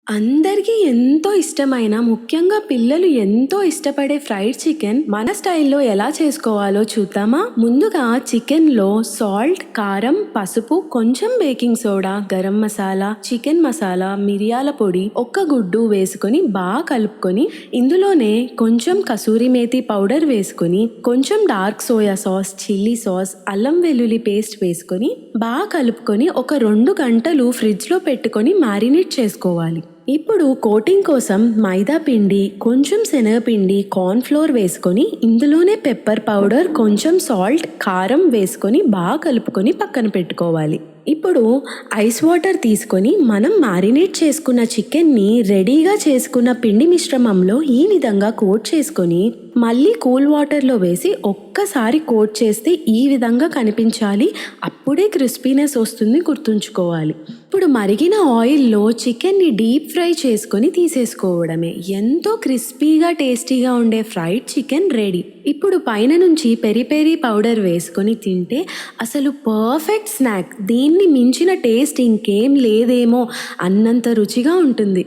అందరికీ ఎంతో ఇష్టమైన, ముఖ్యంగా పిల్లలు ఎంతో ఇష్టపడే ఫ్రైడ్ చికెన్ మన స్టైల్‌లో ఎలా చేసుకోవాలో చూద్దామా? ముందుగా చికెన్‌లో సాల్ట్, కారం, పసుపు, కొంచెం baking soda, garam masala, chicken masala, మిరియాల పొడి, ఒక్క గుడ్డు వేసుకొని బాగా కలుపుకొని ఇందులోనే కొంచెం కసూరి మేతి పౌడర్ వేసుకొని, కొంచెం dark soya sauce, chilli sauce, అల్లం వెల్లుల్లి పేస్ట్ వేసుకొని బాగా కలుపుకొని ఒక 2 గంటలు ఫ్రిడ్జ్‌లో పెట్టుకొని మ్యారినేట్ చేసుకోవాలి. ఇప్పుడు కోటింగ్ కోసం మైదా పిండి, కొంచెం శనగపిండి, కార్న్ ఫ్లోర్ వేసుకొని ఇందులోనే పెప్పర్ పౌడర్, కొంచెం సాల్ట్, కారం వేసుకొని బాగా కలుపుకొని పక్కన పెట్టుకోవాలి. ఇప్పుడు ఐస్ వాటర్ తీసుకొని మనం మ్యారినేట్ చేసుకున్న చికెన్ని రెడీగా చేసుకున్న పిండి మిశ్రమంలో ఈ విధంగా కోట్ చేసుకొని మళ్ళీ కూల్ వాటర్లో వేసి ఒక్కసారి కోట్ చేస్తే ఈ విధంగా కనిపించాలి. అప్పుడే క్రిస్పీనెస్ వస్తుంది, గుర్తుంచుకోవాలి. ఇప్పుడు మరిగిన ఆయిల్లో చికెన్ని డీప్ ఫ్రై చేసుకొని తీసేసుకోవడమే. ఎంతో క్రిస్పీగా టేస్టీగా ఉండే ఫ్రైడ్ చికెన్ రెడీ. ఇప్పుడు పైన నుంచి పెరి పెరి పౌడర్ వేసుకొని తింటే అసలు పర్ఫెక్ట్ స్నాక్. దీన్ని మించిన టేస్ట్ ఇంకేం లేదేమో అన్నంత రుచిగా ఉంటుంది.